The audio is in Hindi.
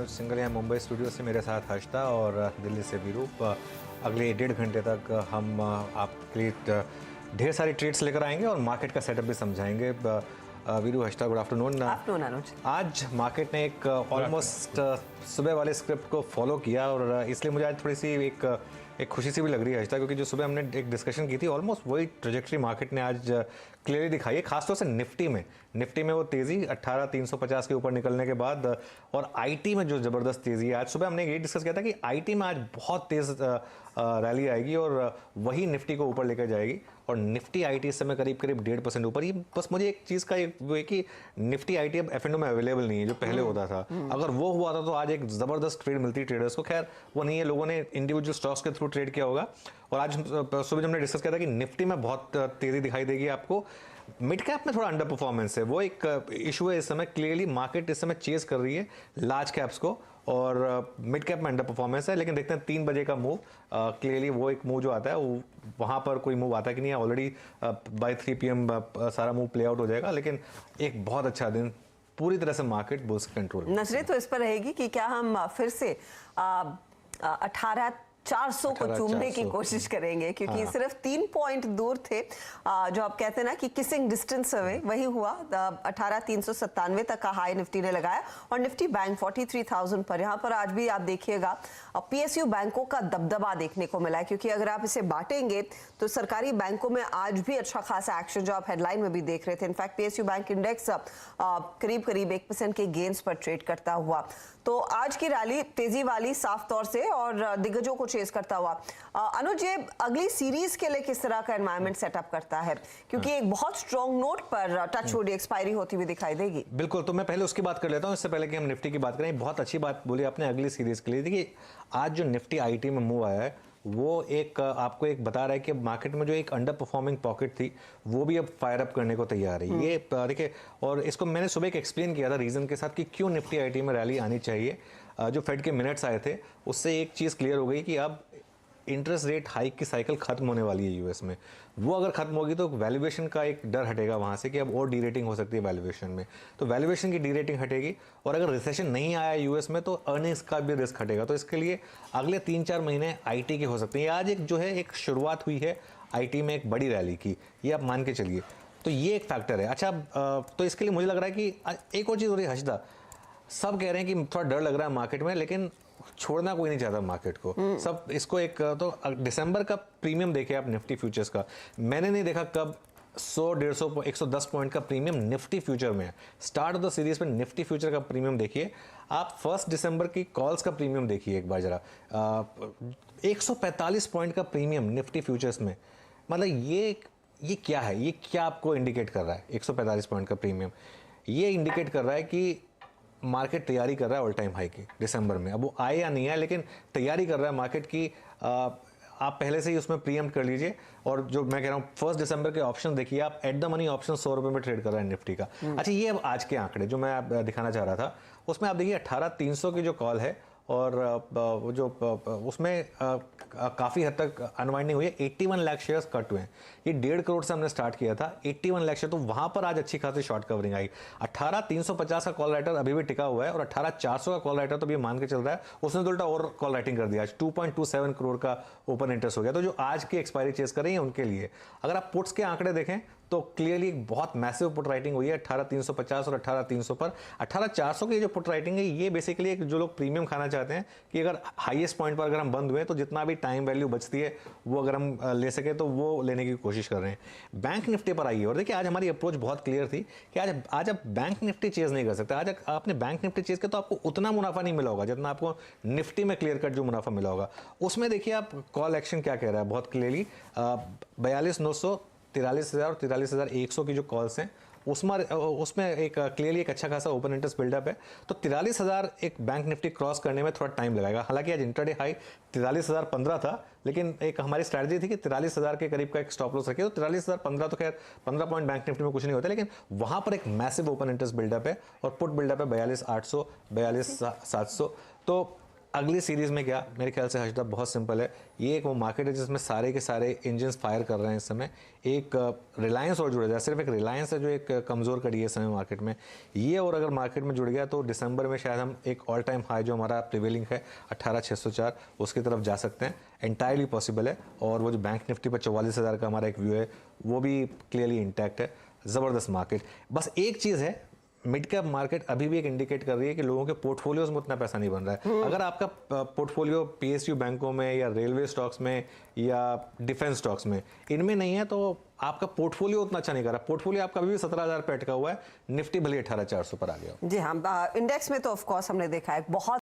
अनुज सिंगल यहाँ मुंबई स्टूडियो से, मेरे साथ हर्षदा और दिल्ली से वीरूप। अगले 1.5 घंटे तक हम आपके लिए ढेर सारी ट्रेड्स लेकर आएंगे और मार्केट का सेटअप भी समझाएंगे। Veeru, Harshada, good afternoon. अनुज, आज मार्केट ने एक ऑलमोस्ट सुबह वाले स्क्रिप्ट को फॉलो किया और इसलिए मुझे आज थोड़ी सी एक खुशी सी भी लग रही है हर्षदा, क्योंकि जो सुबह हमने एक डिस्कशन की थी ऑलमोस्ट वही ट्रेजेक्ट्री मार्केट ने आज क्लियरली दिखाई है। खासतौर से निफ्टी में वो तेज़ी 18,350 के ऊपर निकलने के बाद, और आईटी में जो ज़बरदस्त तेज़ी है। आज सुबह हमने ये डिस्कस किया था कि आईटी में आज बहुत तेज़ रैली आएगी और वही निफ्टी को ऊपर लेकर जाएगी, और निफ्टी आईटी इस समय करीब 1.5% ऊपर ही। बस मुझे एक चीज़ का वो है कि निफ्टी आईटी अब एफ में अवेलेबल नहीं है जो पहले होता था। अगर वो हुआ था तो आज एक ज़बरदस्त ट्रेड मिलती ट्रेडर्स को। खैर वो नहीं है, लोगों ने इंडिविजुअल स्टॉक्स के थ्रू ट्रेड किया होगा। और आज सुबह हमने डिस्कस किया था कि निफ्टी में बहुत तेज़ी दिखाई देगी आपको। मिड कैप में थोड़ा अंडर परफॉर्मेंस है, वो एक इशू है इस समय। क्लियरली मार्केट इस समय चेज कर रही है लार्ज कैप्स को, और मिड कैप में अंडर परफॉर्मेंस है। लेकिन देखते हैं 3 बजे का मूव, क्लियरली वो एक मूव जो आता है वो वहाँ पर कोई मूव आता है कि नहीं। ऑलरेडी बाय 3 PM सारा मूव प्ले आउट हो जाएगा। लेकिन एक बहुत अच्छा दिन, पूरी तरह से मार्केट बुल्स कंट्रोल। नजरें तो इस पर रहेगी कि क्या हम फिर से 18,400 को चूमने की कोशिश करेंगे, क्योंकि सिर्फ 3 पॉइंट दूर थे। जो आप कहते हैं ना कि किसिंग डिस्टेंस अवे, वही हुआ। 18,397 तक का हाई निफ्टी ने लगाया और निफ्टी बैंक 43,000 पर। यहाँ पर आज भी आप देखिएगा पीएसयू बैंकों का दबदबा देखने को मिला है, क्योंकि अगर आप इसे बांटेंगे तो सरकारी बैंकों में आज भी अच्छा खासा एक्शन, जो आप हेडलाइन में भी देख रहे थे। इनफैक्ट पीएसयू बैंक इंडेक्स करीब 1% के गेन्स पर ट्रेड करता हुआ। तो आज की रैली तेजी वाली साफ तौर से, और दिग्गजों को चेस करता हुआ। अनुज, ये अगली सीरीज के लिए किस तरह का एनवायरनमेंट सेटअप करता है, क्योंकि एक बहुत स्ट्रॉन्ग नोट पर टच वुड एक्सपायरी होती हुई दिखाई देगी। बिल्कुल, तो मैं पहले उसकी बात कर लेता हूं, इससे पहले कि हम निफ्टी की बात करें। बहुत अच्छी बात बोली आपने अगली सीरीज के लिए। देखिए, आज जो निफ्टी आईटी में मूव आया है वो एक आपको एक बता रहा है कि मार्केट में जो एक अंडर परफॉर्मिंग पॉकेट थी वो भी अब फायर अप करने को तैयार है। ये देखिए, और इसको मैंने सुबह एक एक्सप्लेन किया था रीज़न के साथ कि क्यों निफ्टी आईटी में रैली आनी चाहिए। जो फेड के मिनट्स आए थे उससे एक चीज़ क्लियर हो गई कि अब इंटरेस्ट रेट हाइक की साइकिल खत्म होने वाली है यूएस में। वो अगर खत्म होगी तो वैल्यूएशन का एक डर हटेगा वहाँ से कि अब और डीरेटिंग हो सकती है वैल्यूएशन में। तो वैल्यूएशन की डीरेटिंग हटेगी, और अगर रिसेशन नहीं आया यूएस में तो अर्निंग्स का भी रिस्क हटेगा। तो इसके लिए अगले 3-4 महीने आईटी के हो सकते हैं। आज एक जो है एक शुरुआत हुई है आईटी में एक बड़ी रैली की, ये आप मान के चलिए। तो ये एक फैक्टर है। अच्छा, तो इसके लिए मुझे लग रहा है कि एक और चीज़ हो रही है हर्षदा, सब कह रहे हैं कि थोड़ा डर लग रहा है मार्केट में, लेकिन छोड़ना कोई नहीं चाहता मार्केट को। सब इसको एक तो दिसंबर का प्रीमियम देखे आप निफ्टी फ्यूचर्स का, मैंने नहीं देखा कब 100, 150, 110 पॉइंट का प्रीमियम निफ्टी फ्यूचर में है। स्टार्ट ऑफ द सीरीज में निफ्टी फ्यूचर का प्रीमियम देखिए आप। 1 दिसंबर की कॉल्स का प्रीमियम देखिए एक बार जरा, 145 पॉइंट का प्रीमियम निफ्टी फ्यूचर्स में। मतलब ये क्या है? ये क्या आपको इंडिकेट कर रहा है? 145 पॉइंट का प्रीमियम ये इंडिकेट कर रहा है कि मार्केट तैयारी कर रहा है ऑल टाइम हाई की दिसंबर में। अब वो आए या नहीं आए, लेकिन तैयारी कर रहा है मार्केट की। आप पहले से ही उसमें प्रीएम्प्ट कर लीजिए। और जो मैं कह रहा हूँ 1 दिसंबर के ऑप्शन देखिए आप, एट द मनी ऑप्शन 100 रुपये में ट्रेड कर रहा है निफ्टी का। अच्छा, ये अब आज के आंकड़े जो मैं दिखाना चाह रहा था, उसमें आप देखिए 18,300 की जो कॉल है, और जो उसमें काफ़ी हद तक अनवाइंडिंग हुई है। 81 लाख शेयर्स कट हुए हैं। ये 1.5 करोड़ से हमने स्टार्ट किया था, 81 लाख शेयर, तो वहाँ पर आज अच्छी खासी शॉर्ट कवरिंग आई। 18,350 का कॉल राइटर अभी भी टिका हुआ है, और 18,400 का कॉल राइटर तो भी मान के चल रहा है, उसने तो उल्टा और कॉल राइटिंग कर दिया। आज 2.27 करोड़ का ओपन इंटरेस्ट हो गया। तो जो आज की एक्सपायरी चेस कर रही है उनके लिए, अगर आप पुट्स के आंकड़े देखें तो क्लियरली एक बहुत मैसिव पुट राइटिंग हुई है 18,350 और 18,300 पर। 18,400 की जो पुट राइटिंग है ये बेसिकली एक जो लोग प्रीमियम खाना चाहते हैं कि अगर हाईएस्ट पॉइंट पर अगर हम बंद हुए तो जितना भी टाइम वैल्यू बचती है वो अगर हम ले सके तो वो लेने की कोशिश कर रहे हैं। बैंक निफ्टी पर आइए, और देखिए आज हमारी अप्रोच बहुत क्लियर थी कि आज आप बैंक निफ्टी चेज नहीं कर सकते। आज आपने बैंक निफ्टी चेज किया तो आपको उतना मुनाफा नहीं मिला होगा जितना आपको निफ्टी में क्लियर कट जो मुनाफा मिला होगा। उसमें देखिए आप कॉल एक्शन क्या कह रहा है बहुत क्लियरली, 42,900, 43,000 और 43,100 की जो कॉल्स हैं उसमें एक क्लियरली एक अच्छा खासा ओपन इंटरेस्ट बिल्डअप है। तो 43,000 एक बैंक निफ्टी क्रॉस करने में थोड़ा टाइम लगाएगा। हालांकि आज इंट्राडे हाई 43,015 था, लेकिन एक हमारी स्ट्रैटेजी थी कि 43,000 के करीब का एक स्टॉप लॉस रखिए। तो 43,015 तो खैर 15 पॉइंट बैंक निफ्टी में कुछ नहीं होता, लेकिन वहां पर एक मैसिव ओपन इंटरेस्ट बिल्डअप है, और पुट बिल्डअप है 42,800, 42,700। तो अगली सीरीज में क्या, मेरे ख्याल से हर्षदा बहुत सिंपल है। ये एक वो मार्केट है जिसमें सारे के सारे इंजन्स फायर कर रहे हैं इस समय। एक रिलायंस और जुड़ गया, सिर्फ एक रिलायंस है जो एक कमज़ोर कड़ी है इस समय मार्केट में। ये और अगर मार्केट में जुड़ गया तो दिसंबर में शायद हम एक ऑल टाइम हाई जो हमारा प्रिवेलिंग है 18,604 उसकी तरफ जा सकते हैं, एंटायरली पॉसिबल है। और वो जो बैंक निफ्टी पर 44,000 का हमारा एक व्यू है वो भी क्लियरली इंटैक्ट है। ज़बरदस्त मार्केट। बस एक चीज़ है, मिड कैप मार्केट अभी भी एक इंडिकेट कर रही है कि लोगों के पोर्टफोलियोज में उतना पैसा नहीं बन रहा है। अगर आपका पोर्टफोलियो पीएसयू बैंकों में या रेलवे स्टॉक्स में या डिफेंस स्टॉक्स में इनमें नहीं है तो आपका पोर्टफोलियो उतना अच्छा नहीं कर रहा। पोर्टफोलियो आपका अभी भी 17,000 पे अटका हुआ है, निफ्टी भले 18,400 पर आ गया। जी हाँ, इंडेक्स में तो ऑफ कोर्स हमने देखा है बहुत